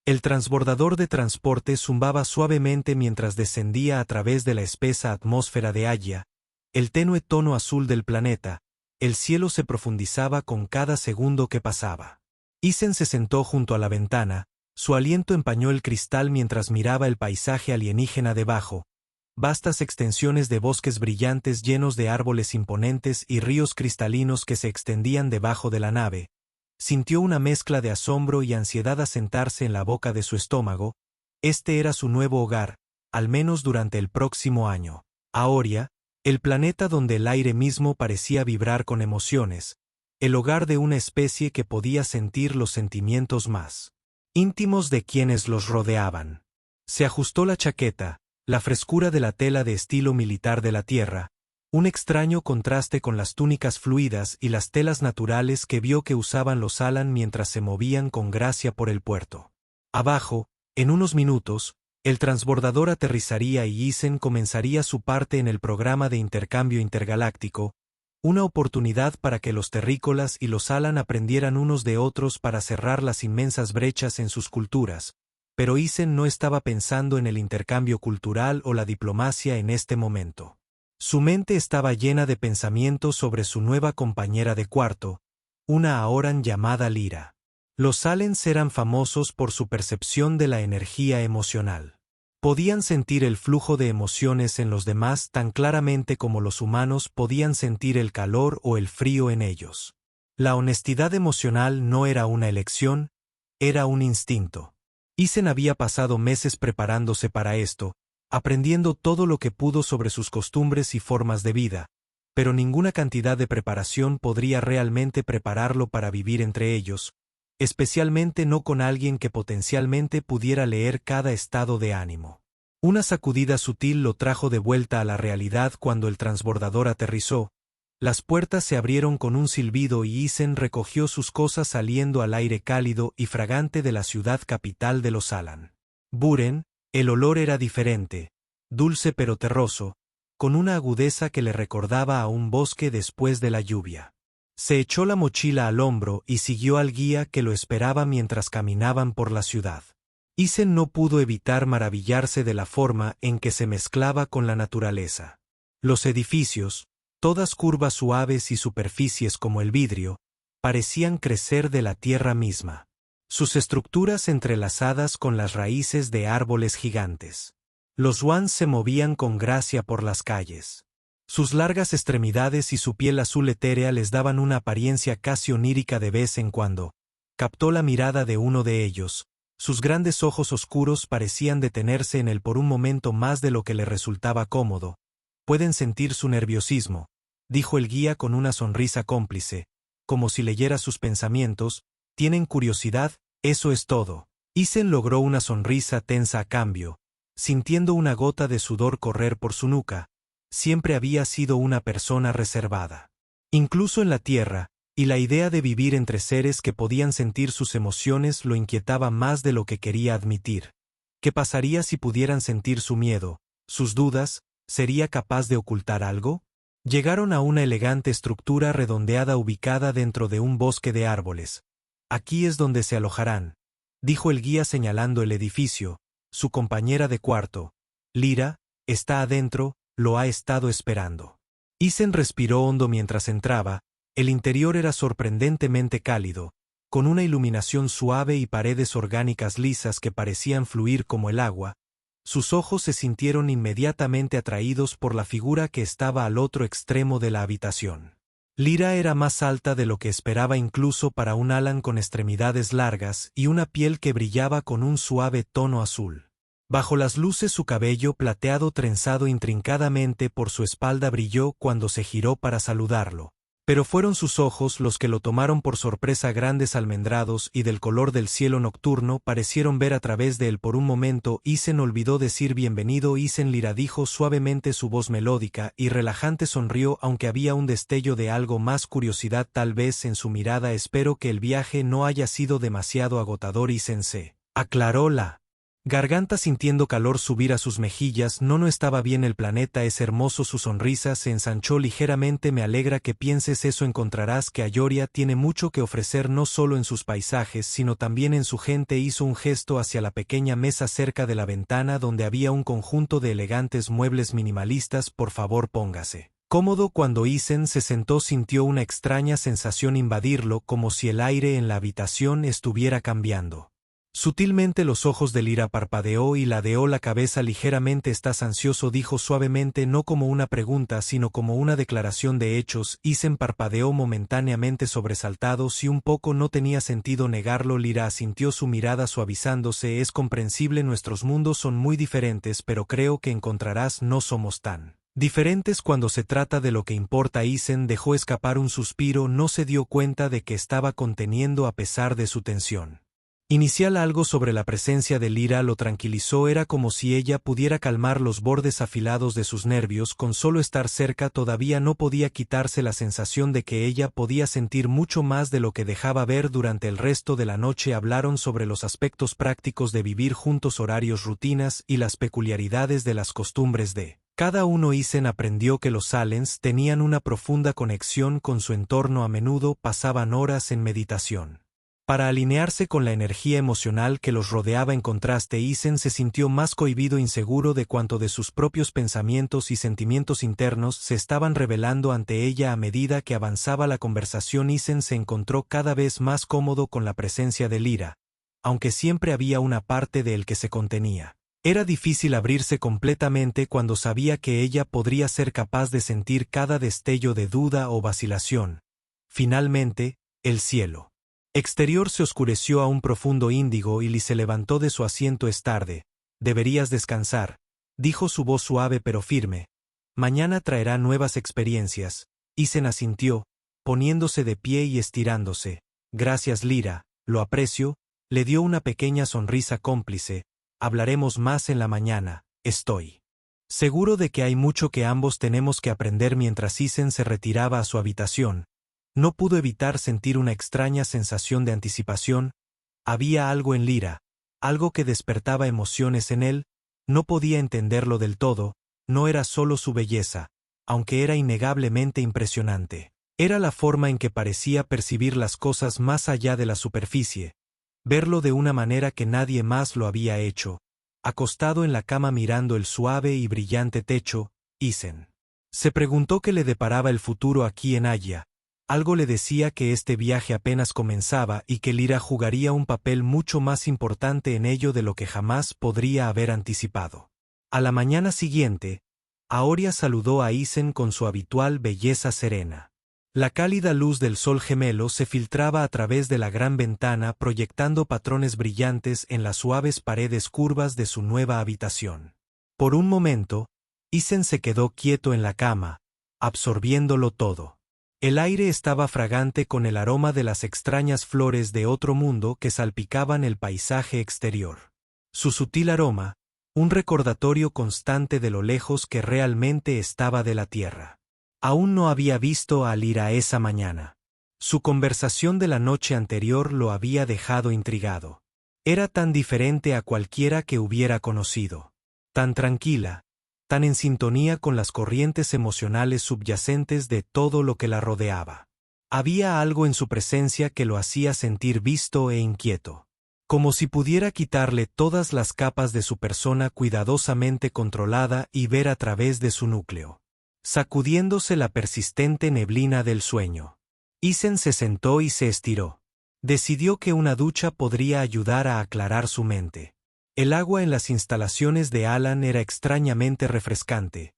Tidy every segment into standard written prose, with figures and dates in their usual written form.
El transbordador de transporte zumbaba suavemente mientras descendía a través de la espesa atmósfera de Agia, el tenue tono azul del planeta. El cielo se profundizaba con cada segundo que pasaba. Isen se sentó junto a la ventana, su aliento empañó el cristal mientras miraba el paisaje alienígena debajo, vastas extensiones de bosques brillantes llenos de árboles imponentes y ríos cristalinos que se extendían debajo de la nave. Sintió una mezcla de asombro y ansiedad a sentarse en la boca de su estómago. Este era su nuevo hogar, al menos durante el próximo año. Aoria, el planeta donde el aire mismo parecía vibrar con emociones, el hogar de una especie que podía sentir los sentimientos más íntimos de quienes los rodeaban. Se ajustó la chaqueta, la frescura de la tela de estilo militar de la Tierra, un extraño contraste con las túnicas fluidas y las telas naturales que vio que usaban los Alan mientras se movían con gracia por el puerto. Abajo, en unos minutos, el transbordador aterrizaría y Isen comenzaría su parte en el programa de intercambio intergaláctico, una oportunidad para que los terrícolas y los Alan aprendieran unos de otros para cerrar las inmensas brechas en sus culturas, pero Isen no estaba pensando en el intercambio cultural o la diplomacia en este momento. Su mente estaba llena de pensamientos sobre su nueva compañera de cuarto, una Aoran llamada Lyra. Los Salens eran famosos por su percepción de la energía emocional. Podían sentir el flujo de emociones en los demás tan claramente como los humanos podían sentir el calor o el frío en ellos. La honestidad emocional no era una elección, era un instinto. Isen había pasado meses preparándose para esto, aprendiendo todo lo que pudo sobre sus costumbres y formas de vida, pero ninguna cantidad de preparación podría realmente prepararlo para vivir entre ellos, especialmente no con alguien que potencialmente pudiera leer cada estado de ánimo. Una sacudida sutil lo trajo de vuelta a la realidad cuando el transbordador aterrizó. Las puertas se abrieron con un silbido y Isen recogió sus cosas saliendo al aire cálido y fragante de la ciudad capital de los Alan. Buren, el olor era diferente, dulce pero terroso, con una agudeza que le recordaba a un bosque después de la lluvia. Se echó la mochila al hombro y siguió al guía que lo esperaba mientras caminaban por la ciudad. Isen no pudo evitar maravillarse de la forma en que se mezclaba con la naturaleza. Los edificios, todas curvas suaves y superficies como el vidrio, parecían crecer de la tierra misma. Sus estructuras entrelazadas con las raíces de árboles gigantes. Los Wans se movían con gracia por las calles. Sus largas extremidades y su piel azul etérea les daban una apariencia casi onírica de vez en cuando. Captó la mirada de uno de ellos. Sus grandes ojos oscuros parecían detenerse en él por un momento más de lo que le resultaba cómodo. Pueden sentir su nerviosismo, dijo el guía con una sonrisa cómplice, como si leyera sus pensamientos. ¿Tienen curiosidad? Eso es todo. Isen logró una sonrisa tensa a cambio, sintiendo una gota de sudor correr por su nuca. Siempre había sido una persona reservada. Incluso en la Tierra, y la idea de vivir entre seres que podían sentir sus emociones lo inquietaba más de lo que quería admitir. ¿Qué pasaría si pudieran sentir su miedo, sus dudas? ¿Sería capaz de ocultar algo? Llegaron a una elegante estructura redondeada ubicada dentro de un bosque de árboles. Aquí es donde se alojarán, dijo el guía señalando el edificio. Su compañera de cuarto, Lyra, está adentro, lo ha estado esperando. Isen respiró hondo mientras entraba. El interior era sorprendentemente cálido, con una iluminación suave y paredes orgánicas lisas que parecían fluir como el agua. Sus ojos se sintieron inmediatamente atraídos por la figura que estaba al otro extremo de la habitación. Lyra era más alta de lo que esperaba incluso para un Alan con extremidades largas y una piel que brillaba con un suave tono azul. Bajo las luces su cabello plateado trenzado intrincadamente por su espalda brilló cuando se giró para saludarlo. Pero fueron sus ojos los que lo tomaron por sorpresa, grandes, almendrados y del color del cielo nocturno parecieron ver a través de él por un momento. Isen olvidó decir bienvenido. Isen, Lyra dijo suavemente, su voz melódica y relajante sonrió aunque había un destello de algo más, curiosidad tal vez en su mirada. Espero que el viaje no haya sido demasiado agotador. Isen se aclaró la Garganta sintiendo calor subir a sus mejillas. No estaba bien, el planeta es hermoso. Su sonrisa se ensanchó ligeramente. Me alegra que pienses eso. Encontrarás que Ayoria tiene mucho que ofrecer, no solo en sus paisajes sino también en su gente. Hizo un gesto hacia la pequeña mesa cerca de la ventana donde había un conjunto de elegantes muebles minimalistas. Por favor, póngase cómodo. Cuando Isen se sentó sintió una extraña sensación invadirlo, como si el aire en la habitación estuviera cambiando. Sutilmente los ojos de Lyra parpadeó y ladeó la cabeza ligeramente. ¿Estás ansioso?, dijo suavemente, no como una pregunta sino como una declaración de hechos. Isen parpadeó momentáneamente sobresaltado. Si un poco, no tenía sentido negarlo. Lyra asintió, su mirada suavizándose. Es comprensible, nuestros mundos son muy diferentes, pero creo que encontrarás no somos tan diferentes cuando se trata de lo que importa. Isen dejó escapar un suspiro. No se dio cuenta de que estaba conteniendo a pesar de su tensión inicial. Algo sobre la presencia de Lyra lo tranquilizó. Era como si ella pudiera calmar los bordes afilados de sus nervios. Con solo estar cerca todavía no podía quitarse la sensación de que ella podía sentir mucho más de lo que dejaba ver. Durante el resto de la noche hablaron sobre los aspectos prácticos de vivir juntos, horarios, rutinas y las peculiaridades de las costumbres de cada uno. Isen aprendió que los Salens tenían una profunda conexión con su entorno. A menudo pasaban horas en meditación para alinearse con la energía emocional que los rodeaba. En contraste, Isen se sintió más cohibido, inseguro de cuanto de sus propios pensamientos y sentimientos internos se estaban revelando ante ella. A medida que avanzaba la conversación, Isen se encontró cada vez más cómodo con la presencia de Lyra, aunque siempre había una parte de él que se contenía. Era difícil abrirse completamente cuando sabía que ella podría ser capaz de sentir cada destello de duda o vacilación. Finalmente, el cielo exterior se oscureció a un profundo índigo y Lee se levantó de su asiento. Es tarde. Deberías descansar, dijo su voz suave pero firme. Mañana traerá nuevas experiencias. Isen asintió, poniéndose de pie y estirándose. Gracias, Lyra, lo aprecio. Le dio una pequeña sonrisa cómplice. Hablaremos más en la mañana, estoy seguro de que hay mucho que ambos tenemos que aprender. Mientras Isen se retiraba a su habitación, no pudo evitar sentir una extraña sensación de anticipación. Había algo en Lyra, algo que despertaba emociones en él. No podía entenderlo del todo. No era solo su belleza, aunque era innegablemente impresionante. Era la forma en que parecía percibir las cosas más allá de la superficie, verlo de una manera que nadie más lo había hecho. Acostado en la cama mirando el suave y brillante techo, Isen se preguntó qué le deparaba el futuro aquí en Haya. Algo le decía que este viaje apenas comenzaba y que Lyra jugaría un papel mucho más importante en ello de lo que jamás podría haber anticipado. A la mañana siguiente, Aoria saludó a Isen con su habitual belleza serena. La cálida luz del sol gemelo se filtraba a través de la gran ventana, proyectando patrones brillantes en las suaves paredes curvas de su nueva habitación. Por un momento, Isen se quedó quieto en la cama, absorbiéndolo todo. El aire estaba fragante con el aroma de las extrañas flores de otro mundo que salpicaban el paisaje exterior. Su sutil aroma, un recordatorio constante de lo lejos que realmente estaba de la tierra. Aún no había visto a Lyra esa mañana. Su conversación de la noche anterior lo había dejado intrigado. Era tan diferente a cualquiera que hubiera conocido. Tan tranquila, tan en sintonía con las corrientes emocionales subyacentes de todo lo que la rodeaba. Había algo en su presencia que lo hacía sentir visto e inquieto, como si pudiera quitarle todas las capas de su persona cuidadosamente controlada y ver a través de su núcleo, sacudiéndose la persistente neblina del sueño. Isen se sentó y se estiró. Decidió que una ducha podría ayudar a aclarar su mente. El agua en las instalaciones de Alan era extrañamente refrescante,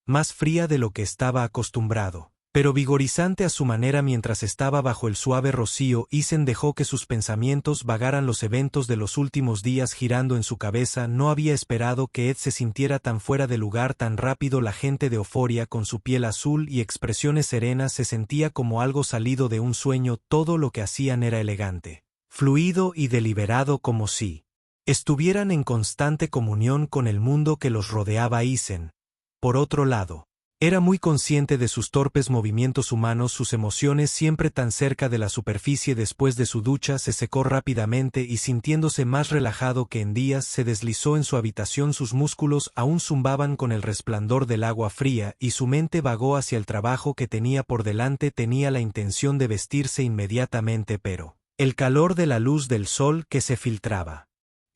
más fría de lo que estaba acostumbrado, pero vigorizante a su manera. Mientras estaba bajo el suave rocío, Isen dejó que sus pensamientos vagaran, los eventos de los últimos días girando en su cabeza. No había esperado que Ed se sintiera tan fuera de lugar tan rápido. La gente de Euphoria, con su piel azul y expresiones serenas, se sentía como algo salido de un sueño. Todo lo que hacían era elegante, fluido y deliberado, como si estuvieran en constante comunión con el mundo que los rodeaba. Isen, por otro lado, Era muy consciente de sus torpes movimientos humanos, sus emociones siempre tan cerca de la superficie. Después de su ducha se secó rápidamente y sintiéndose más relajado que en días se deslizó en su habitación. Sus músculos aún zumbaban con el resplandor del agua fría y su mente vagó hacia el trabajo que tenía por delante. Tenía la intención de vestirse inmediatamente, pero el calor de la luz del sol que se filtraba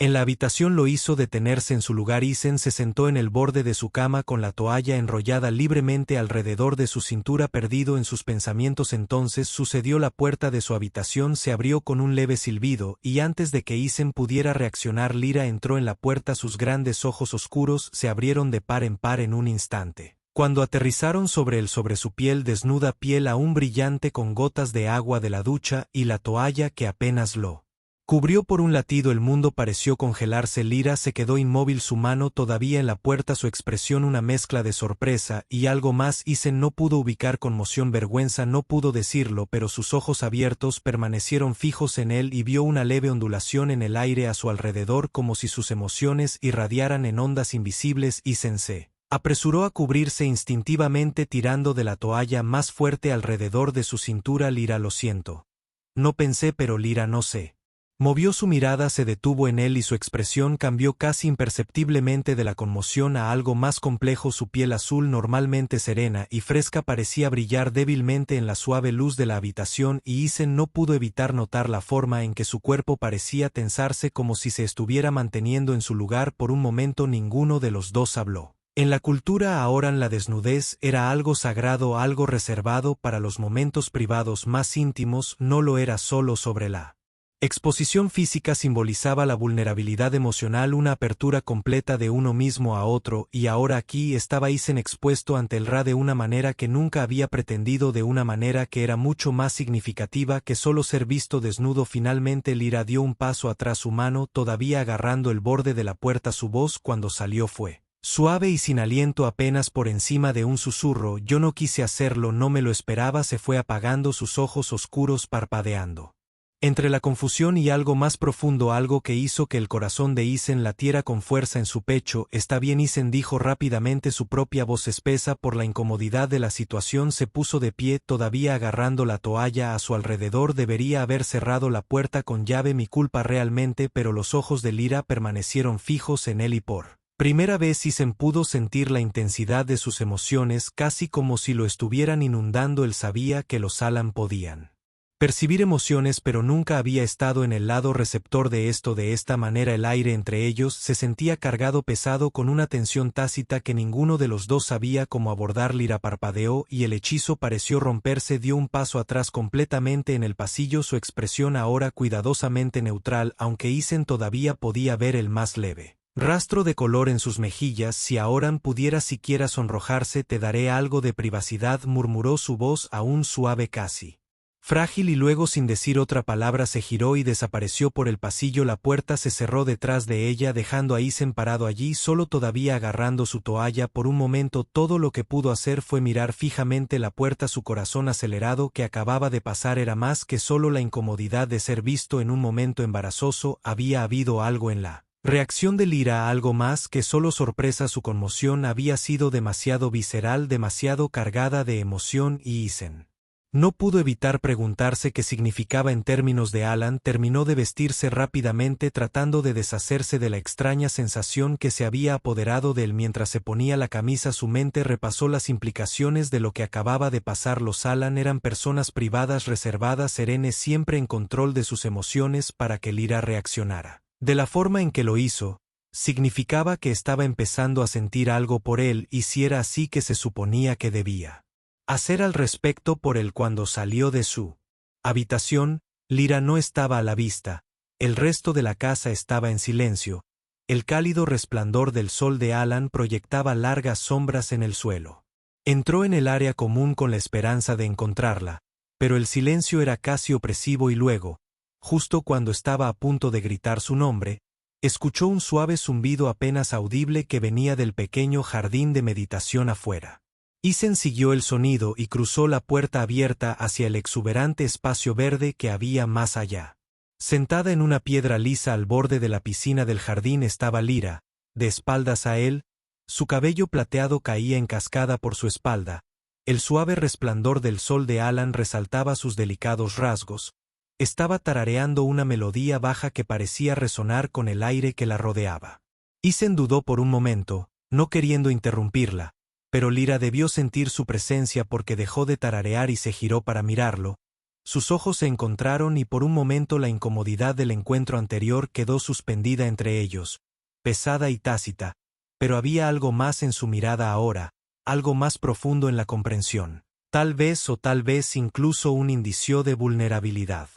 en la habitación lo hizo detenerse en su lugar. Isen se sentó en el borde de su cama con la toalla enrollada libremente alrededor de su cintura, perdido en sus pensamientos. Entonces sucedió: la puerta de su habitación se abrió con un leve silbido, y antes de que Isen pudiera reaccionar, Lyra entró en la puerta. Sus grandes ojos oscuros se abrieron de par en par en un instante, cuando aterrizaron sobre su piel desnuda, piel aún brillante con gotas de agua de la ducha y la toalla que apenas lo cubrió. Por un latido el mundo pareció congelarse. Lyra se quedó inmóvil, su mano todavía en la puerta, su expresión una mezcla de sorpresa y algo más. Isen no pudo ubicar conmoción, vergüenza, no pudo decirlo, pero sus ojos abiertos permanecieron fijos en él y vio una leve ondulación en el aire a su alrededor, como si sus emociones irradiaran en ondas invisibles. Isen se apresuró a cubrirse instintivamente, tirando de la toalla más fuerte alrededor de su cintura. Lyra, lo siento. No pensé, pero Lyra, no sé. Movió su mirada, se detuvo en él y su expresión cambió casi imperceptiblemente de la conmoción a algo más complejo. Su piel azul, normalmente serena y fresca, parecía brillar débilmente en la suave luz de la habitación, y Isen no pudo evitar notar la forma en que su cuerpo parecía tensarse, como si se estuviera manteniendo en su lugar. Por un momento ninguno de los dos habló. En la cultura Aoran la desnudez era algo sagrado, algo reservado para los momentos privados más íntimos. No lo era solo sobre la exposición física, simbolizaba la vulnerabilidad emocional, una apertura completa de uno mismo a otro, y ahora aquí estaba Isen expuesto ante el Ra de una manera que nunca había pretendido, de una manera que era mucho más significativa que solo ser visto desnudo. Finalmente Lyra dio un paso atrás, su mano todavía agarrando el borde de la puerta. Su voz, cuando salió, fue suave y sin aliento, apenas por encima de un susurro. Yo no quise hacerlo, no me lo esperaba. Se fue apagando, sus ojos oscuros parpadeando entre la confusión y algo más profundo, algo que hizo que el corazón de Isen latiera con fuerza en su pecho. Está bien, Isen dijo rápidamente, su propia voz espesa. Por la incomodidad de la situación se puso de pie, todavía agarrando la toalla a su alrededor. Debería haber cerrado la puerta con llave, mi culpa realmente, pero los ojos de Lyra permanecieron fijos en él y por primera vez Isen pudo sentir la intensidad de sus emociones, casi como si lo estuvieran inundando. Él sabía que los Alan podían percibir emociones, pero nunca había estado en el lado receptor de esto. De esta manera el aire entre ellos se sentía cargado, pesado, con una tensión tácita que ninguno de los dos sabía cómo abordar. Lyra parpadeó y el hechizo pareció romperse. Dio un paso atrás completamente en el pasillo, su expresión ahora cuidadosamente neutral, aunque Isen todavía podía ver el más leve rastro de color en sus mejillas. Si Aoran pudiera siquiera sonrojarse, te daré algo de privacidad, murmuró, su voz aún suave, casi frágil, y luego, sin decir otra palabra, se giró y desapareció por el pasillo. La puerta se cerró detrás de ella, dejando a Isen parado allí, solo, todavía agarrando su toalla. Por un momento todo lo que pudo hacer fue mirar fijamente la puerta. Su corazón acelerado que acababa de pasar era más que solo la incomodidad de ser visto en un momento embarazoso. Había habido algo en la reacción de Lyra, algo más que solo sorpresa. Su conmoción había sido demasiado visceral, demasiado cargada de emoción, y Isen no pudo evitar preguntarse qué significaba en términos de Alan. Terminó de vestirse rápidamente, tratando de deshacerse de la extraña sensación que se había apoderado de él mientras se ponía la camisa. Su mente repasó las implicaciones de lo que acababa de pasar. Los Alan eran personas privadas, reservadas, serenes, siempre en control de sus emociones. Para que Lyra reaccionara de la forma en que lo hizo, significaba que estaba empezando a sentir algo por él, y si era así, que se suponía que debía hacer al respecto por él. Cuando salió de su habitación, Lyra no estaba a la vista. El resto de la casa estaba en silencio. El cálido resplandor del sol de Alan proyectaba largas sombras en el suelo. Entró en el área común con la esperanza de encontrarla, pero el silencio era casi opresivo, y luego, justo cuando estaba a punto de gritar su nombre, escuchó un suave zumbido apenas audible que venía del pequeño jardín de meditación afuera. Isen siguió el sonido y cruzó la puerta abierta hacia el exuberante espacio verde que había más allá. Sentada en una piedra lisa al borde de la piscina del jardín estaba Lyra, de espaldas a él, Su cabello plateado caía en cascada por su espalda, el suave resplandor del sol de Alan resaltaba sus delicados rasgos. Estaba tarareando una melodía baja que parecía resonar con el aire que la rodeaba. Isen dudó por un momento, no queriendo interrumpirla, pero Lyra debió sentir su presencia porque dejó de tararear y se giró para mirarlo. Sus ojos se encontraron y por un momento la incomodidad del encuentro anterior quedó suspendida entre ellos, pesada y tácita, pero había algo más en su mirada ahora, algo más profundo en la comprensión, tal vez o tal vez incluso un indicio de vulnerabilidad.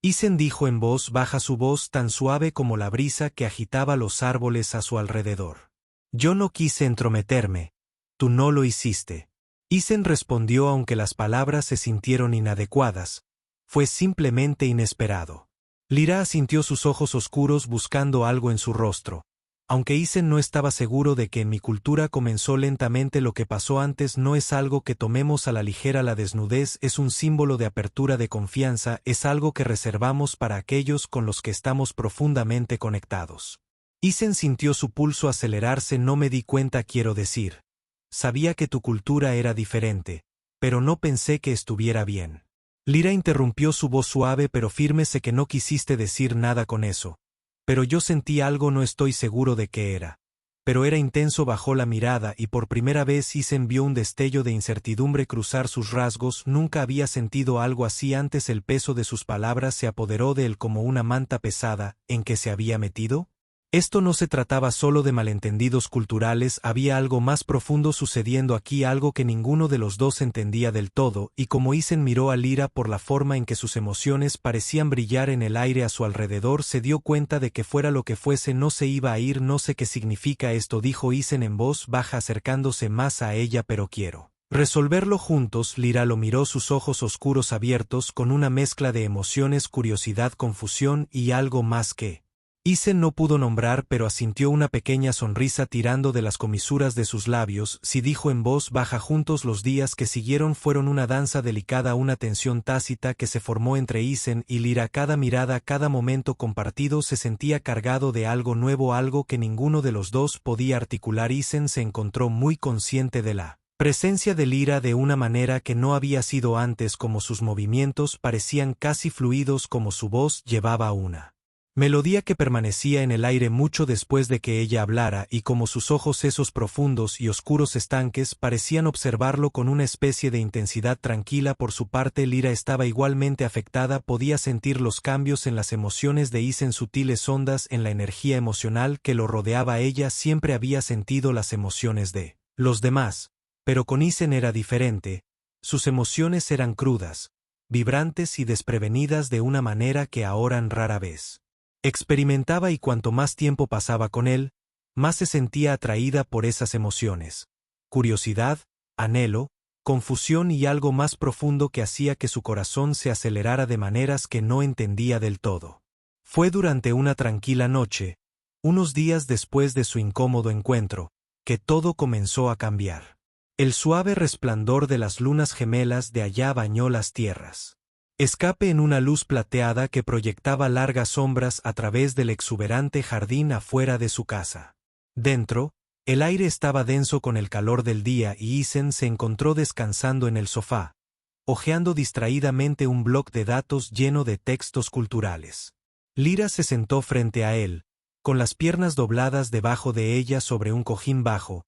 Isen dijo en voz baja, su voz tan suave como la brisa que agitaba los árboles a su alrededor. Yo no quise entrometerme, tú no lo hiciste. Isen respondió aunque las palabras se sintieron inadecuadas, fue simplemente inesperado. Lyra sintió sus ojos oscuros buscando algo en su rostro. Aunque Isen no estaba seguro de que en mi cultura comenzó lentamente lo que pasó antes, no es algo que tomemos a la ligera. La desnudez es un símbolo de apertura, de confianza, es algo que reservamos para aquellos con los que estamos profundamente conectados. Isen sintió su pulso acelerarse. No me di cuenta, quiero decir. Sabía que tu cultura era diferente, pero no pensé que estuviera bien. Lyra interrumpió, su voz suave pero firme. Sé que no quisiste decir nada con eso. Pero yo sentí algo, no estoy seguro de qué era. Pero era intenso. Bajó la mirada y por primera vez Isen vio un destello de incertidumbre cruzar sus rasgos. Nunca había sentido algo así antes. El peso de sus palabras se apoderó de él como una manta pesada. ¿En qué se había metido? Esto no se trataba solo de malentendidos culturales, había algo más profundo sucediendo aquí, algo que ninguno de los dos entendía del todo, y como Isen miró a Lyra por la forma en que sus emociones parecían brillar en el aire a su alrededor, se dio cuenta de que fuera lo que fuese no se iba a ir. No sé qué significa esto, dijo Isen en voz baja acercándose más a ella, pero quiero resolverlo juntos. Lyra lo miró, sus ojos oscuros abiertos con una mezcla de emociones, curiosidad, confusión y algo más que Isen no pudo nombrar, pero asintió, una pequeña sonrisa tirando de las comisuras de sus labios. Sí, dijo en voz baja. Juntos los días que siguieron fueron una danza delicada, una tensión tácita que se formó entre Isen y Lyra. Cada mirada, cada momento compartido se sentía cargado de algo nuevo, algo que ninguno de los dos podía articular. Isen se encontró muy consciente de la presencia de Lyra de una manera que no había sido antes, como sus movimientos parecían casi fluidos, como su voz llevaba una melodía que permanecía en el aire mucho después de que ella hablara, y como sus ojos, esos profundos y oscuros estanques, parecían observarlo con una especie de intensidad tranquila. Por su parte, Lyra estaba igualmente afectada, podía sentir los cambios en las emociones de Isen, sutiles ondas en la energía emocional que lo rodeaba. Ella siempre había sentido las emociones de los demás, pero con Isen era diferente. Sus emociones eran crudas, vibrantes y desprevenidas de una manera que ahora rara vez experimentaba, y cuanto más tiempo pasaba con él, más se sentía atraída por esas emociones. Curiosidad, anhelo, confusión y algo más profundo que hacía que su corazón se acelerara de maneras que no entendía del todo. Fue durante una tranquila noche, unos días después de su incómodo encuentro, que todo comenzó a cambiar. El suave resplandor de las lunas gemelas de allá bañó las tierras. Escape en una luz plateada que proyectaba largas sombras a través del exuberante jardín afuera de su casa. Dentro, el aire estaba denso con el calor del día y Isen se encontró descansando en el sofá, hojeando distraídamente un bloc de datos lleno de textos culturales. Lyra se sentó frente a él, con las piernas dobladas debajo de ella sobre un cojín bajo,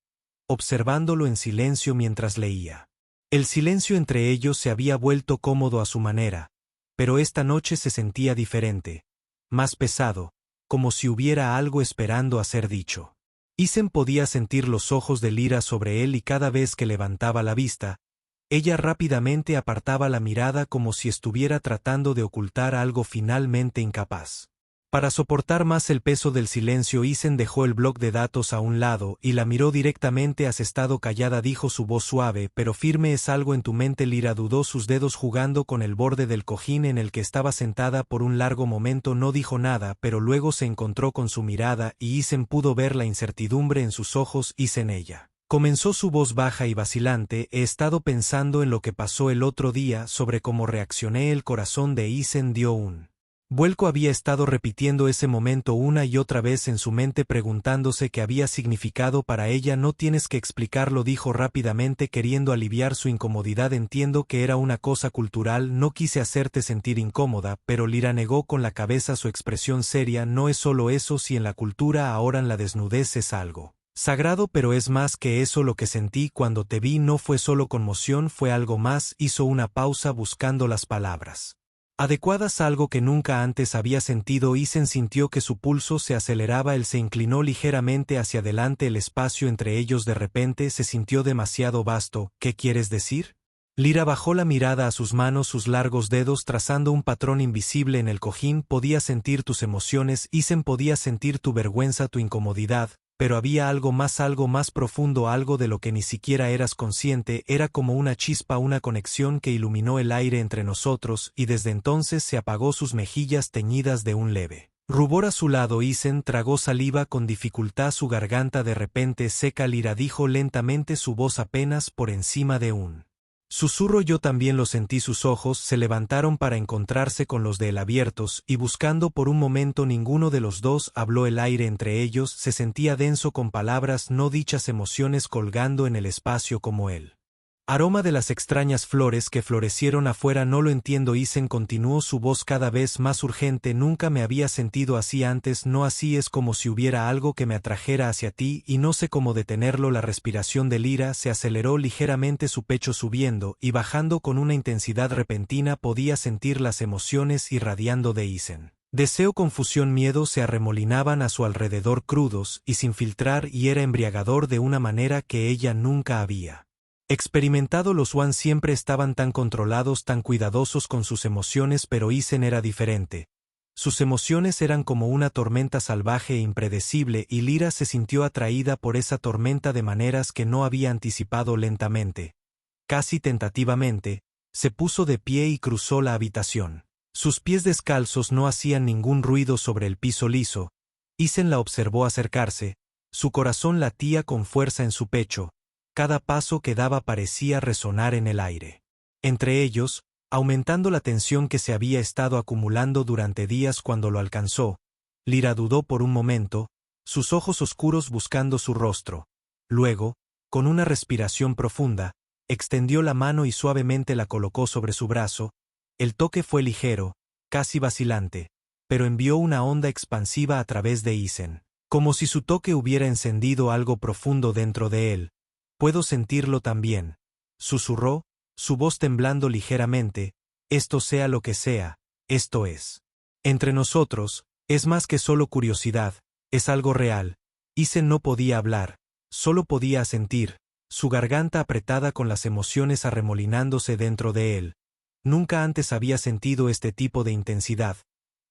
observándolo en silencio mientras leía. El silencio entre ellos se había vuelto cómodo a su manera, pero esta noche se sentía diferente, más pesado, como si hubiera algo esperando a ser dicho. Isen podía sentir los ojos de Lyra sobre él y cada vez que levantaba la vista, ella rápidamente apartaba la mirada como si estuviera tratando de ocultar algo, finalmente incapaz. Para soportar más el peso del silencio, Isen dejó el bloc de datos a un lado y la miró directamente. Has estado callada, dijo su voz suave pero firme. ¿Es algo en tu mente? Lyra dudó, sus dedos jugando con el borde del cojín en el que estaba sentada. Por un largo momento no dijo nada, pero luego se encontró con su mirada y Isen pudo ver la incertidumbre en sus ojos. Isen, ella comenzó, su voz baja y vacilante. He estado pensando en lo que pasó el otro día, sobre cómo reaccioné. El corazón de Isen dio un Vuelco había estado repitiendo ese momento una y otra vez en su mente preguntándose qué había significado para ella. No tienes que explicarlo, dijo rápidamente queriendo aliviar su incomodidad. Entiendo que era una cosa cultural, no quise hacerte sentir incómoda, pero Lyra negó con la cabeza, su expresión seria. No es solo eso, si en la cultura ahora la desnudez es algo sagrado, pero es más que eso. Lo que sentí cuando te vi no fue solo conmoción, fue algo más. Hizo una pausa buscando las palabras adecuadas, algo que nunca antes había sentido. Isen sintió que su pulso se aceleraba, él se inclinó ligeramente hacia adelante, el espacio entre ellos de repente se sintió demasiado vasto. ¿Qué quieres decir? Lyra bajó la mirada a sus manos, sus largos dedos trazando un patrón invisible en el cojín. Podía sentir tus emociones, Isen, podía sentir tu vergüenza, tu incomodidad. Pero había algo más profundo, algo de lo que ni siquiera eras consciente. Era como una chispa, una conexión que iluminó el aire entre nosotros, y desde entonces se apagó. Sus mejillas teñidas de un leve rubor a su lado. Isen tragó saliva con dificultad, su garganta de repente seca. Lyra dijo lentamente, su voz apenas por encima de un susurro. Yo también lo sentí. Sus ojos se levantaron para encontrarse con los de él abiertos, y buscando por un momento ninguno de los dos habló. El aire entre ellos se sentía denso con palabras no dichas, emociones colgando en el espacio como el aroma de las extrañas flores que florecieron afuera. No lo entiendo, Isen continuó, su voz cada vez más urgente. Nunca me había sentido así antes, no así, es como si hubiera algo que me atrajera hacia ti y no sé cómo detenerlo. La respiración de Lyra se aceleró ligeramente, su pecho subiendo y bajando con una intensidad repentina. Podía sentir las emociones irradiando de Isen. Deseo, confusión, miedo se arremolinaban a su alrededor, crudos y sin filtrar, y era embriagador de una manera que ella nunca había experimentado. Los Swan siempre estaban tan controlados, tan cuidadosos con sus emociones, pero Isen era diferente. Sus emociones eran como una tormenta salvaje e impredecible, y Lyra se sintió atraída por esa tormenta de maneras que no había anticipado. Lentamente, casi tentativamente, se puso de pie y cruzó la habitación. Sus pies descalzos no hacían ningún ruido sobre el piso liso. Isen la observó acercarse, su corazón latía con fuerza en su pecho. Cada paso que daba parecía resonar en el aire. Entre ellos, aumentando la tensión que se había estado acumulando durante días. Cuando lo alcanzó, Lyra dudó por un momento, sus ojos oscuros buscando su rostro. Luego, con una respiración profunda, extendió la mano y suavemente la colocó sobre su brazo. El toque fue ligero, casi vacilante, pero envió una onda expansiva a través de Isen, como si su toque hubiera encendido algo profundo dentro de él. Puedo sentirlo también, susurró, su voz temblando ligeramente. Esto sea lo que sea, esto es entre nosotros, es más que solo curiosidad, es algo real. Isen no podía hablar, solo podía sentir, su garganta apretada con las emociones arremolinándose dentro de él. Nunca antes había sentido este tipo de intensidad,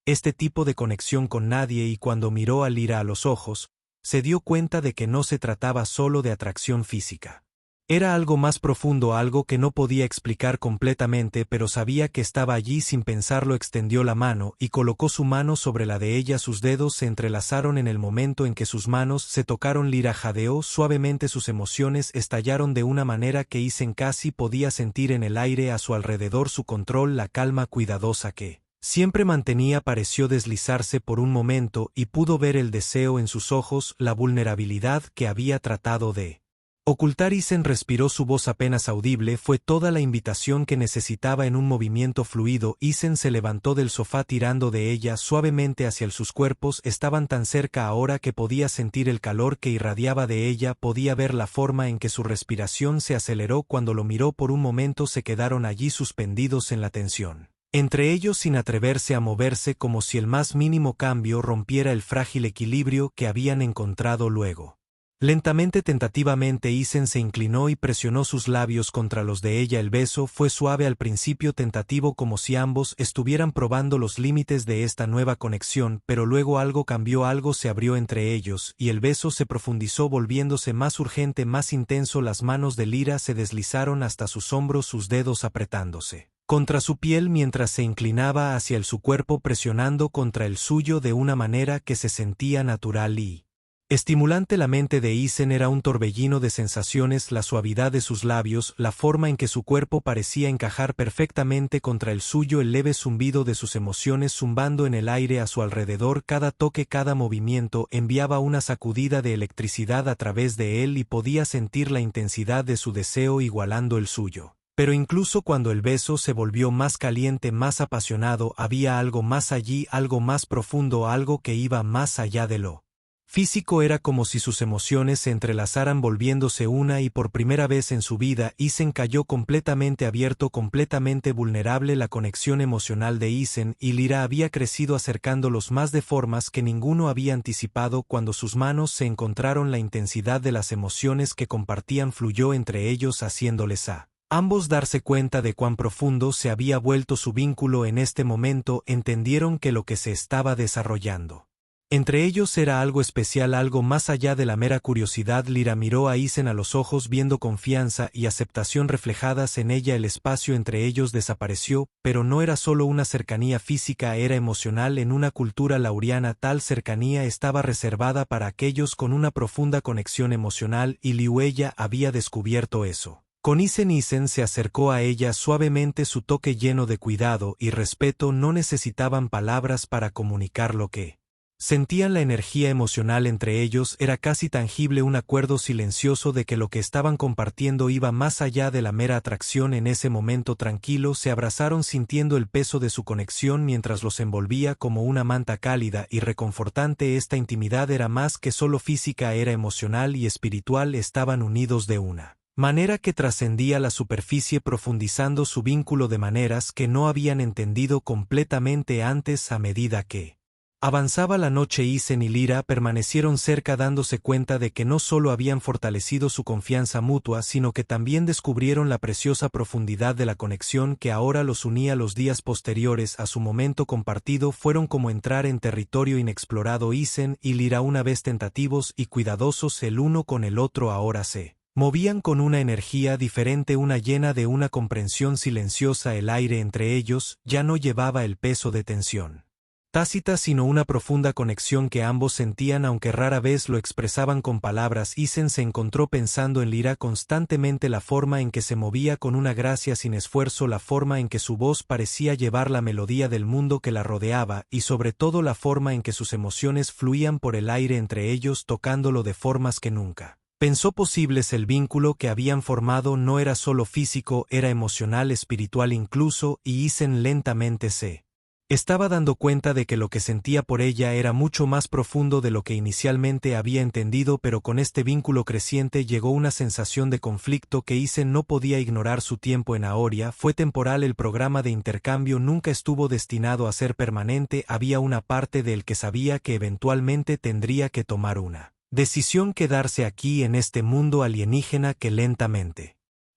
este tipo de conexión con nadie, y cuando miró a Lyra a los ojos, se dio cuenta de que no se trataba solo de atracción física. Era algo más profundo, algo que no podía explicar completamente, pero sabía que estaba allí. Sin pensarlo extendió la mano y colocó su mano sobre la de ella. Sus dedos se entrelazaron en el momento en que sus manos se tocaron. Lyra jadeó suavemente, sus emociones estallaron de una manera que Isen casi podía sentir en el aire a su alrededor. Su control, la calma cuidadosa que siempre mantenía, pareció deslizarse por un momento, y pudo ver el deseo en sus ojos, la vulnerabilidad que había tratado de ocultar. Isen respiró, su voz apenas audible fue toda la invitación que necesitaba en un movimiento fluido. Isen se levantó del sofá tirando de ella suavemente hacia sus cuerpos. Estaban tan cerca ahora que podía sentir el calor que irradiaba de ella, podía ver la forma en que su respiración se aceleró. Cuando lo miró por un momento se quedaron allí suspendidos en la tensión entre ellos, sin atreverse a moverse, como si el más mínimo cambio rompiera el frágil equilibrio que habían encontrado. Luego, lentamente, tentativamente, Isen se inclinó y presionó sus labios contra los de ella. El beso fue suave al principio, tentativo, como si ambos estuvieran probando los límites de esta nueva conexión, pero luego algo cambió, algo se abrió entre ellos, y el beso se profundizó, volviéndose más urgente, más intenso. Las manos de Lyra se deslizaron hasta sus hombros, sus dedos apretándose contra su piel mientras se inclinaba hacia su cuerpo, presionando contra el suyo de una manera que se sentía natural y Estimulante la mente de Isen era un torbellino de sensaciones, la suavidad de sus labios, la forma en que su cuerpo parecía encajar perfectamente contra el suyo, el leve zumbido de sus emociones zumbando en el aire a su alrededor, cada toque, cada movimiento enviaba una sacudida de electricidad a través de él y podía sentir la intensidad de su deseo igualando el suyo. Pero incluso cuando el beso se volvió más caliente, más apasionado, había algo más allí, algo más profundo, algo que iba más allá de lo físico. Era como si sus emociones se entrelazaran volviéndose una y por primera vez en su vida Isen cayó completamente abierto, completamente vulnerable. La conexión emocional de Isen y Lyra había crecido acercándolos más de formas que ninguno había anticipado. Cuando sus manos se encontraron, la intensidad de las emociones que compartían fluyó entre ellos, haciéndoles a ambos darse cuenta de cuán profundo se había vuelto su vínculo. En este momento entendieron que lo que se estaba desarrollando entre ellos era algo especial, algo más allá de la mera curiosidad. Lyra miró a Isen a los ojos, viendo confianza y aceptación reflejadas en ella. El espacio entre ellos desapareció, pero no era solo una cercanía física, era emocional. En una cultura lauriana, tal cercanía estaba reservada para aquellos con una profunda conexión emocional, y Liuella había descubierto eso. Con Isen se acercó a ella suavemente, su toque lleno de cuidado y respeto. No necesitaban palabras para comunicar lo que sentían. La energía emocional entre ellos era casi tangible, un acuerdo silencioso de que lo que estaban compartiendo iba más allá de la mera atracción. En ese momento tranquilo se abrazaron, sintiendo el peso de su conexión mientras los envolvía como una manta cálida y reconfortante. Esta intimidad era más que solo física, era emocional y espiritual. Estaban unidos de una manera que trascendía la superficie, profundizando su vínculo de maneras que no habían entendido completamente antes. A medida que avanzaba la noche, Isen y Lyra permanecieron cerca, dándose cuenta de que no solo habían fortalecido su confianza mutua, sino que también descubrieron la preciosa profundidad de la conexión que ahora los unía. Los días posteriores a su momento compartido fueron como entrar en territorio inexplorado. Isen y Lyra, una vez tentativos y cuidadosos el uno con el otro, ahora se movían con una energía diferente, una llena de una comprensión silenciosa. El aire entre ellos ya no llevaba el peso de tensión tácita, sino una profunda conexión que ambos sentían, aunque rara vez lo expresaban con palabras. Isen se encontró pensando en Lyra constantemente, la forma en que se movía con una gracia sin esfuerzo, la forma en que su voz parecía llevar la melodía del mundo que la rodeaba, y sobre todo la forma en que sus emociones fluían por el aire entre ellos, tocándolo de formas que nunca pensó posibles. El vínculo que habían formado no era solo físico, era emocional, espiritual incluso, y Isen lentamente se estaba dando cuenta de que lo que sentía por ella era mucho más profundo de lo que inicialmente había entendido. Pero con este vínculo creciente llegó una sensación de conflicto que Isen no podía ignorar. Su tiempo en Aoria fue temporal, el programa de intercambio nunca estuvo destinado a ser permanente. Había una parte de él que sabía que eventualmente tendría que tomar una decisión: quedarse aquí en este mundo alienígena que lentamente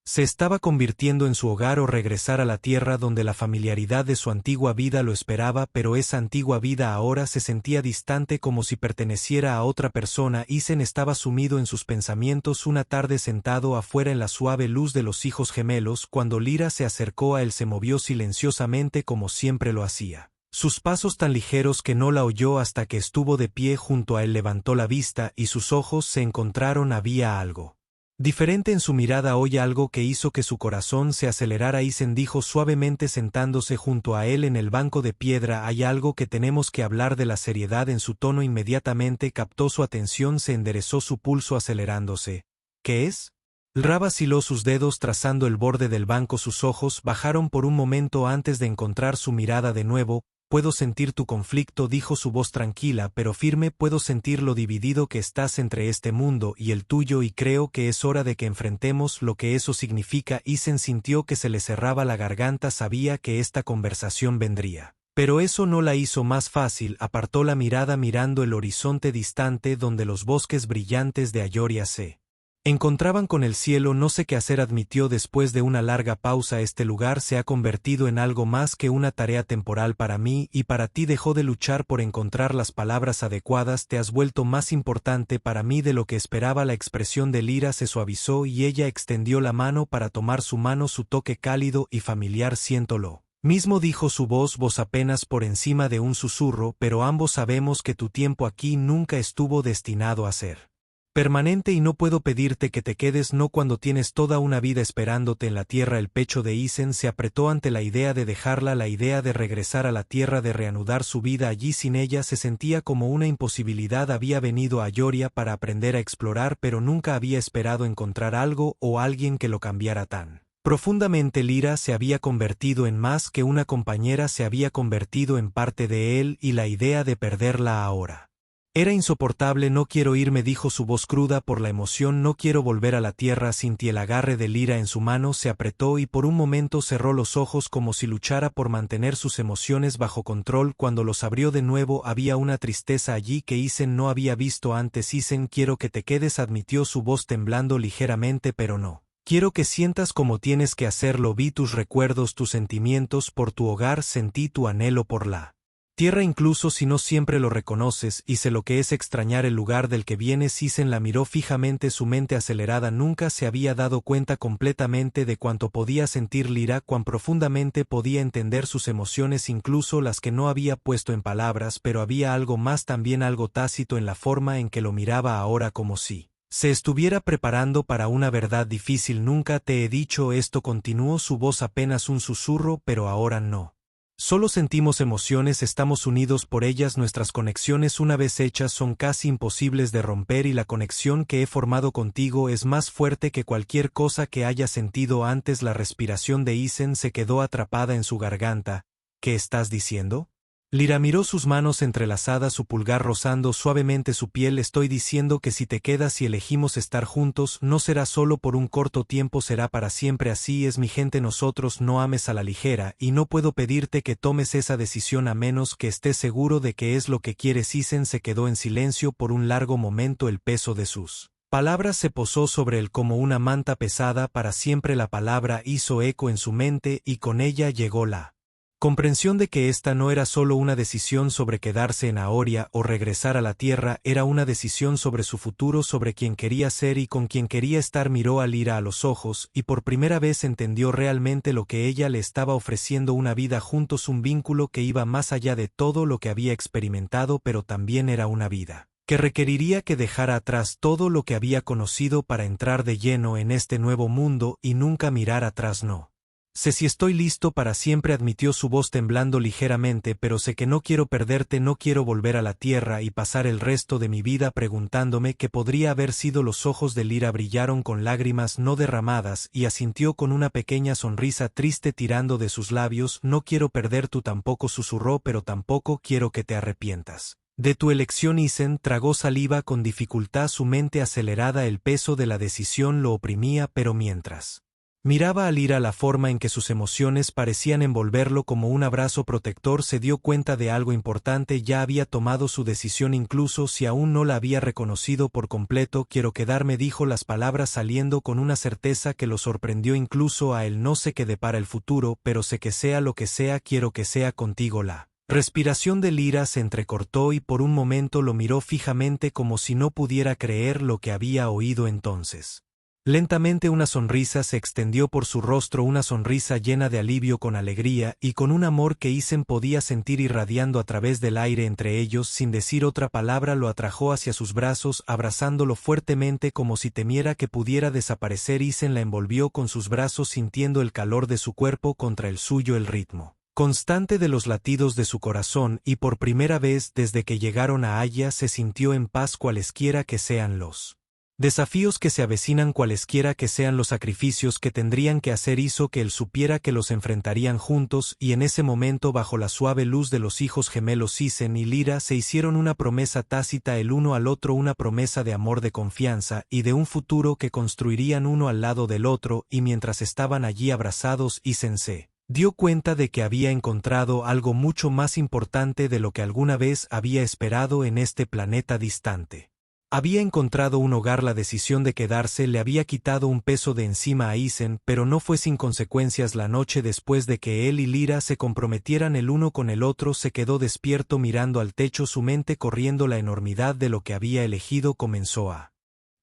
se estaba convirtiendo en su hogar, o regresar a la tierra donde la familiaridad de su antigua vida lo esperaba. Pero esa antigua vida ahora se sentía distante, como si perteneciera a otra persona. Isen estaba sumido en sus pensamientos una tarde, sentado afuera en la suave luz de los hijos gemelos. Cuando Lyra se acercó a él, se movió silenciosamente como siempre lo hacía. Sus pasos tan ligeros que no la oyó hasta que estuvo de pie junto a él. Levantó la vista y sus ojos se encontraron. Había algo diferente en su mirada hoy, algo que hizo que su corazón se acelerara. Isen dijo suavemente, sentándose junto a él en el banco de piedra: hay algo que tenemos que hablar. De la seriedad en su tono inmediatamente captó su atención, se enderezó, su pulso acelerándose. ¿Qué es? Lyra vaciló sus dedos trazando el borde del banco. Sus ojos bajaron por un momento antes de encontrar su mirada de nuevo. Puedo sentir tu conflicto, dijo su voz tranquila pero firme. Puedo sentir lo dividido que estás entre este mundo y el tuyo, y creo que es hora de que enfrentemos lo que eso significa. Isen sintió que se le cerraba la garganta, sabía que esta conversación vendría. Pero eso no la hizo más fácil. Apartó la mirada mirando el horizonte distante donde los bosques brillantes de Ayoria se encontraban con el cielo. No sé qué hacer, admitió después de una larga pausa. Este lugar se ha convertido en algo más que una tarea temporal para mí y para ti. Dejó de luchar por encontrar las palabras adecuadas. Te has vuelto más importante para mí de lo que esperaba. La expresión de Lyra se suavizó y ella extendió la mano para tomar su mano, su toque cálido y familiar. Siéntolo Mismo dijo su voz apenas por encima de un susurro, pero ambos sabemos que tu tiempo aquí nunca estuvo destinado a ser permanente y no puedo pedirte que te quedes no cuando tienes toda una vida esperándote en la tierra. El pecho de Isen se apretó ante la idea de dejarla, la idea de regresar a la tierra, de reanudar su vida allí sin ella se sentía como una imposibilidad. Había venido a Ioria para aprender a explorar, pero nunca había esperado encontrar algo o alguien que lo cambiara tan profundamente. Lyra se había convertido en más que una compañera, se había convertido en parte de él y la idea de perderla ahora era insoportable. No quiero irme, dijo su voz cruda por la emoción, no quiero volver a la tierra sin ti. El agarre de Lyra en su mano se apretó y por un momento cerró los ojos como si luchara por mantener sus emociones bajo control. Cuando los abrió de nuevo había una tristeza allí que Isen no había visto antes. Isen, quiero que te quedes, admitió su voz temblando ligeramente, pero no. Quiero que sientas como tienes que hacerlo. Vi tus recuerdos, tus sentimientos por tu hogar, sentí tu anhelo por la tierra incluso si no siempre lo reconoces, y sé lo que es extrañar el lugar del que vienes. Isen la miró fijamente, su mente acelerada nunca se había dado cuenta completamente de cuánto podía sentir Lyra, cuán profundamente podía entender sus emociones, incluso las que no había puesto en palabras, pero había algo más, también algo tácito en la forma en que lo miraba ahora, como si se estuviera preparando para una verdad difícil. Nunca te he dicho esto, continuó su voz apenas un susurro, pero ahora no. Solo sentimos emociones, estamos unidos por ellas, nuestras conexiones una vez hechas son casi imposibles de romper y la conexión que he formado contigo es más fuerte que cualquier cosa que haya sentido antes. La respiración de Isen se quedó atrapada en su garganta. ¿Qué estás diciendo? Lyra miró sus manos entrelazadas, su pulgar rozando suavemente su piel. Estoy diciendo que si te quedas y elegimos estar juntos, no será solo por un corto tiempo, será para siempre. Así es mi gente, nosotros no ames a la ligera, y no puedo pedirte que tomes esa decisión a menos que estés seguro de que es lo que quieres. Isen se quedó en silencio por un largo momento, el peso de sus palabras se posó sobre él como una manta pesada. Para siempre la palabra hizo eco en su mente y con ella llegó la comprensión de que esta no era solo una decisión sobre quedarse en Aoria o regresar a la tierra, era una decisión sobre su futuro, sobre quién quería ser y con quién quería estar. Miró a Lyra a los ojos y por primera vez entendió realmente lo que ella le estaba ofreciendo: una vida juntos, un vínculo que iba más allá de todo lo que había experimentado, pero también era una vida que requeriría que dejara atrás todo lo que había conocido para entrar de lleno en este nuevo mundo y nunca mirar atrás. No sé si estoy listo para siempre, admitió su voz temblando ligeramente, pero sé que no quiero perderte, no quiero volver a la tierra y pasar el resto de mi vida preguntándome qué podría haber sido. Los ojos de Lyra brillaron con lágrimas no derramadas y asintió con una pequeña sonrisa triste tirando de sus labios. No quiero perder, tú tampoco, susurró, pero tampoco quiero que te arrepientas de tu elección. Isen tragó saliva con dificultad, su mente acelerada, el peso de la decisión lo oprimía, pero mientras miraba a Lyra, la forma en que sus emociones parecían envolverlo como un abrazo protector, se dio cuenta de algo importante: ya había tomado su decisión incluso si aún no la había reconocido por completo. Quiero quedarme, dijo, las palabras saliendo con una certeza que lo sorprendió incluso a él. No sé qué depara el futuro, pero sé que sea lo que sea, quiero que sea contigo. La respiración de Lyra se entrecortó y por un momento lo miró fijamente como si no pudiera creer lo que había oído. Entonces lentamente una sonrisa se extendió por su rostro, una sonrisa llena de alivio, con alegría y con un amor que Isen podía sentir irradiando a través del aire entre ellos. Sin decir otra palabra lo atrajo hacia sus brazos, abrazándolo fuertemente como si temiera que pudiera desaparecer. Isen la envolvió con sus brazos, sintiendo el calor de su cuerpo contra el suyo, el ritmo constante de los latidos de su corazón, y por primera vez desde que llegaron a Aya se sintió en paz. Cualesquiera que sean los desafíos que se avecinan, cualesquiera que sean los sacrificios que tendrían que hacer, hizo que él supiera que los enfrentarían juntos, y en ese momento, bajo la suave luz de los hijos gemelos, Isen y Lyra se hicieron una promesa tácita el uno al otro, una promesa de amor, de confianza y de un futuro que construirían uno al lado del otro. Y mientras estaban allí abrazados, Isen se dio cuenta de que había encontrado algo mucho más importante de lo que alguna vez había esperado en este planeta distante. Había encontrado un hogar. La decisión de quedarse le había quitado un peso de encima a Isen, pero no fue sin consecuencias. La noche después de que él y Lyra se comprometieran el uno con el otro, se quedó despierto mirando al techo, su mente corriendo. La enormidad de lo que había elegido comenzó a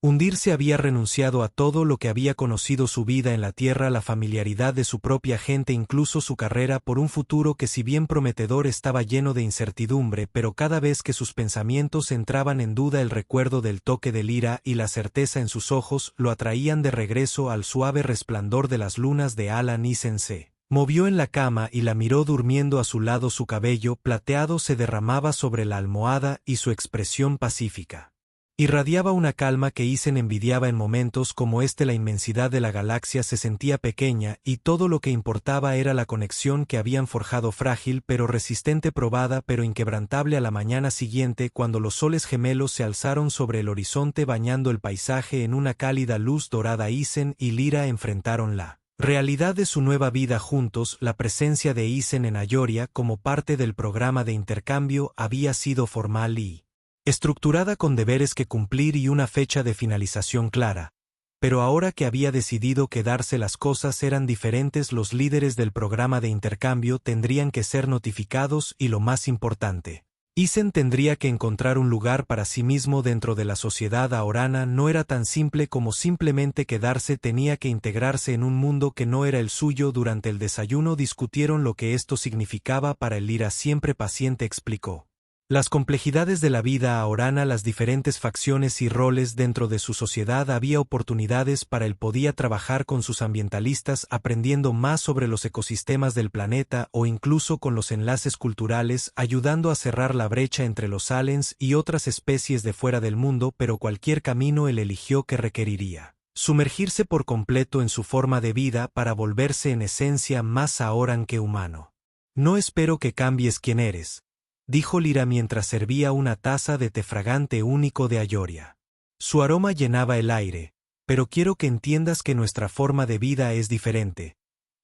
Hundirse había renunciado a todo lo que había conocido su vida en la tierra, la familiaridad de su propia gente, incluso su carrera, por un futuro que si bien prometedor estaba lleno de incertidumbre, pero cada vez que sus pensamientos entraban en duda el recuerdo del toque de Lyra y la certeza en sus ojos lo atraían de regreso al suave resplandor de las lunas de Alan. Isen se movió en la cama y la miró durmiendo a su lado. Su cabello plateado se derramaba sobre la almohada y su expresión pacífica irradiaba una calma que Isen envidiaba. En momentos como este la inmensidad de la galaxia se sentía pequeña y todo lo que importaba era la conexión que habían forjado, frágil pero resistente, probada pero inquebrantable. A la mañana siguiente, cuando los soles gemelos se alzaron sobre el horizonte bañando el paisaje en una cálida luz dorada, Isen y Lyra enfrentaron la realidad de su nueva vida juntos. La presencia de Isen en Ayoria como parte del programa de intercambio había sido formal y estructurada, con deberes que cumplir y una fecha de finalización clara. Pero ahora que había decidido quedarse, las cosas eran diferentes. Los líderes del programa de intercambio tendrían que ser notificados y, lo más importante, Isen tendría que encontrar un lugar para sí mismo dentro de la sociedad aorana. No era tan simple como simplemente quedarse, tenía que integrarse en un mundo que no era el suyo. Durante el desayuno discutieron lo que esto significaba para el Lyra. Siempre paciente, explicó las complejidades de la vida aorana, las diferentes facciones y roles dentro de su sociedad. Había oportunidades para él, podía trabajar con sus ambientalistas aprendiendo más sobre los ecosistemas del planeta, o incluso con los enlaces culturales, ayudando a cerrar la brecha entre los aliens y otras especies de fuera del mundo. Pero cualquier camino él eligió que requeriría sumergirse por completo en su forma de vida para volverse en esencia más aoran que humano. No espero que cambies quién eres, dijo Lyra mientras servía una taza de té fragante único de Ayoria. Su aroma llenaba el aire, pero quiero que entiendas que nuestra forma de vida es diferente.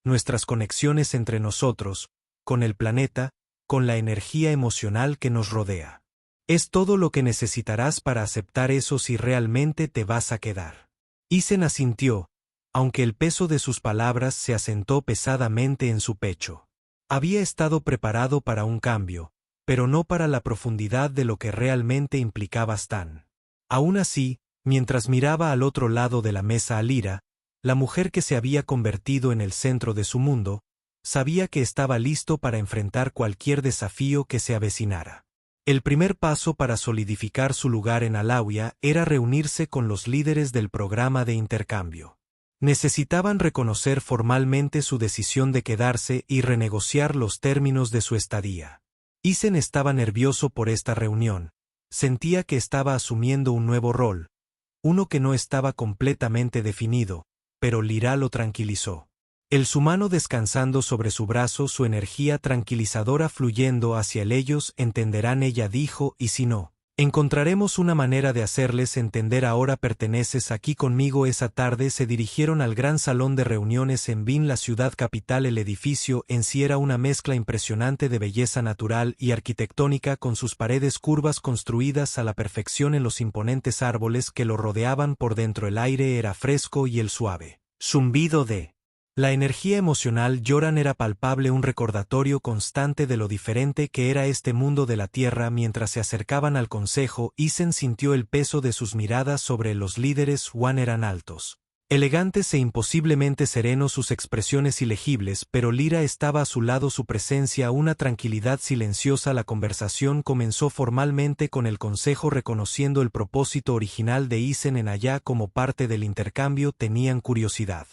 Nuestras conexiones entre nosotros, con el planeta, con la energía emocional que nos rodea. Es todo lo que necesitarás para aceptar eso si realmente te vas a quedar. Isen asintió, aunque el peso de sus palabras se asentó pesadamente en su pecho. Había estado preparado para un cambio, pero no para la profundidad de lo que realmente implicaba Stan. Aún así, mientras miraba al otro lado de la mesa a Lyra, la mujer que se había convertido en el centro de su mundo, sabía que estaba listo para enfrentar cualquier desafío que se avecinara. El primer paso para solidificar su lugar en Alauya era reunirse con los líderes del programa de intercambio. Necesitaban reconocer formalmente su decisión de quedarse y renegociar los términos de su estadía. Isen estaba nervioso por esta reunión. Sentía que estaba asumiendo un nuevo rol, uno que no estaba completamente definido, pero Lyra lo tranquilizó. Su mano descansando sobre su brazo, su energía tranquilizadora fluyendo hacia ellos. Entenderán, ella dijo, y si no, encontraremos una manera de hacerles entender. Ahora perteneces aquí conmigo. Esa tarde se dirigieron al gran salón de reuniones en Bin, la ciudad capital. El edificio en sí era una mezcla impresionante de belleza natural y arquitectónica, con sus paredes curvas construidas a la perfección en los imponentes árboles que lo rodeaban. Por dentro el aire era fresco y el suave zumbido de la energía emocional Yoran era palpable, un recordatorio constante de lo diferente que era este mundo de la Tierra. Mientras se acercaban al consejo, Isen sintió el peso de sus miradas sobre los líderes. Eran altos, elegantes e imposiblemente serenos, sus expresiones ilegibles, pero Lyra estaba a su lado, su presencia una tranquilidad silenciosa. La conversación comenzó formalmente con el consejo reconociendo el propósito original de Isen en allá como parte del intercambio. Tenían curiosidad,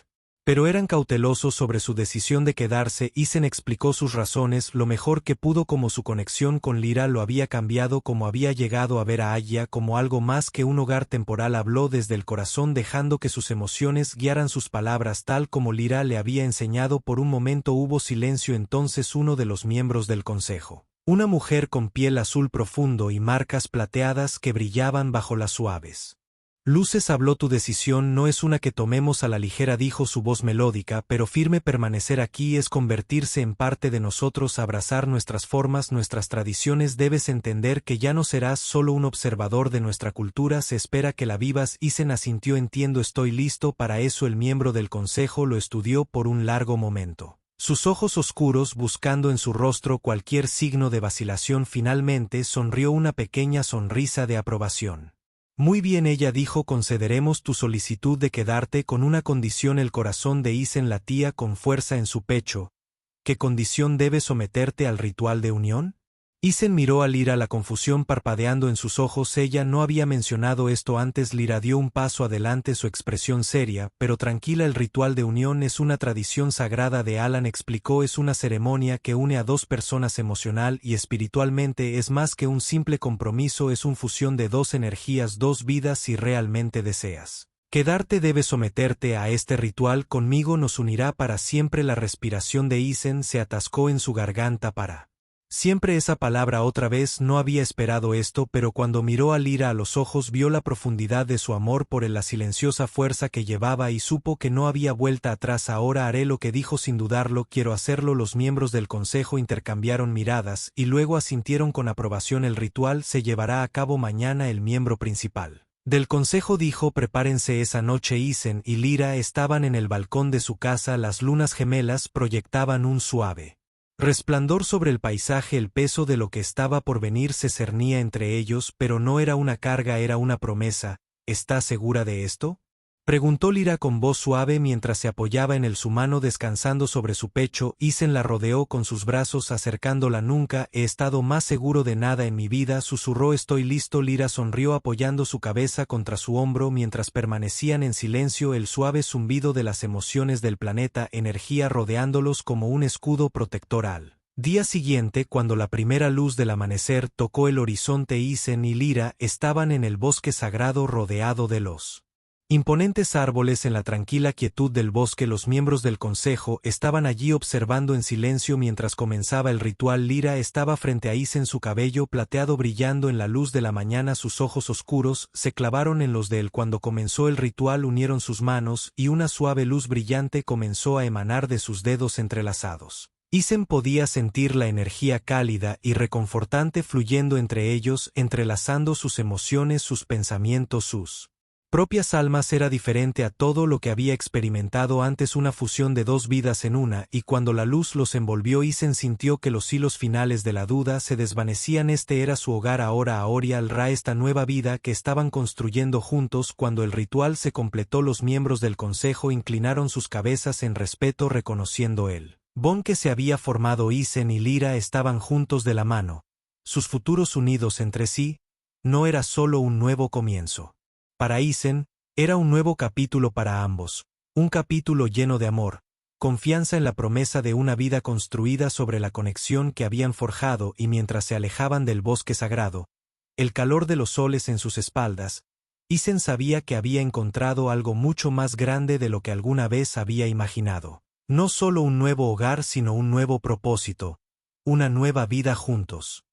pero eran cautelosos sobre su decisión de quedarse. Isen explicó sus razones lo mejor que pudo, como su conexión con Lyra lo había cambiado, como había llegado a ver a Aya como algo más que un hogar temporal. Habló desde el corazón, dejando que sus emociones guiaran sus palabras tal como Lyra le había enseñado. Por un momento hubo silencio. Entonces uno de los miembros del consejo, una mujer con piel azul profundo y marcas plateadas que brillaban bajo las suaves luces, habló. Tu decisión no es una que tomemos a la ligera, dijo su voz melódica pero firme. Permanecer aquí es convertirse en parte de nosotros, abrazar nuestras formas, nuestras tradiciones. Debes entender que ya no serás solo un observador de nuestra cultura, se espera que la vivas. Isen asintió. Entiendo, estoy listo para eso. El miembro del consejo lo estudió por un largo momento, sus ojos oscuros buscando en su rostro cualquier signo de vacilación. Finalmente sonrió, una pequeña sonrisa de aprobación. Muy bien, ella dijo, concederemos tu solicitud de quedarte con una condición. El corazón de Isen latía con fuerza en su pecho. ¿Qué condición debe someterte al ritual de unión? Isen miró a Lyra, la confusión parpadeando en sus ojos. Ella no había mencionado esto antes. Lyra dio un paso adelante, su expresión seria, pero tranquila. El ritual de unión es una tradición sagrada de Alan, explicó. Es una ceremonia que une a dos personas emocional y espiritualmente. Es más que un simple compromiso, es una fusión de dos energías, dos vidas. Si realmente deseas quedarte, debes someterte a este ritual. Conmigo nos unirá para siempre. La respiración de Isen se atascó en su garganta para siempre. Esa palabra otra vez. No había esperado esto, pero cuando miró a Lyra a los ojos vio la profundidad de su amor por él, la silenciosa fuerza que llevaba, y supo que no había vuelta atrás. Ahora haré lo que dijo sin dudarlo, quiero hacerlo. Los miembros del consejo intercambiaron miradas y luego asintieron con aprobación. El ritual se llevará a cabo mañana. El miembro principal del consejo dijo, prepárense. Esa noche Isen y Lyra estaban en el balcón de su casa. Las lunas gemelas proyectaban un suave resplandor sobre el paisaje. El peso de lo que estaba por venir se cernía entre ellos, pero no era una carga, era una promesa. ¿Estás segura de esto?, preguntó Lyra con voz suave mientras se apoyaba en su mano descansando sobre su pecho. Isen la rodeó con sus brazos acercándola. Nunca he estado más seguro de nada en mi vida, susurró. Estoy listo. Lyra sonrió apoyando su cabeza contra su hombro mientras permanecían en silencio. El suave zumbido de las emociones del planeta, energía rodeándolos como un escudo protector. Al día siguiente, cuando la primera luz del amanecer tocó el horizonte, Isen y Lyra estaban en el bosque sagrado rodeado de los imponentes árboles. En la tranquila quietud del bosque, los miembros del consejo estaban allí observando en silencio mientras comenzaba el ritual. Lyra estaba frente a Isen, su cabello plateado brillando en la luz de la mañana. Sus ojos oscuros se clavaron en los de él. Cuando comenzó el ritual unieron sus manos y una suave luz brillante comenzó a emanar de sus dedos entrelazados. Isen podía sentir la energía cálida y reconfortante fluyendo entre ellos, entrelazando sus emociones, sus pensamientos, sus propias almas. Era diferente a todo lo que había experimentado antes, una fusión de dos vidas en una, y cuando la luz los envolvió, Isen sintió que los hilos finales de la duda se desvanecían. Este era su hogar ahora, Aoria al-Ra, esta nueva vida que estaban construyendo juntos. Cuando el ritual se completó, los miembros del consejo inclinaron sus cabezas en respeto, reconociendo el bond que se había formado. Isen y Lyra estaban juntos de la mano, sus futuros unidos entre sí. No era solo un nuevo comienzo para Isen, era un nuevo capítulo para ambos, un capítulo lleno de amor, confianza en la promesa de una vida construida sobre la conexión que habían forjado. Y mientras se alejaban del bosque sagrado, el calor de los soles en sus espaldas, Isen sabía que había encontrado algo mucho más grande de lo que alguna vez había imaginado. No solo un nuevo hogar, sino un nuevo propósito, una nueva vida juntos.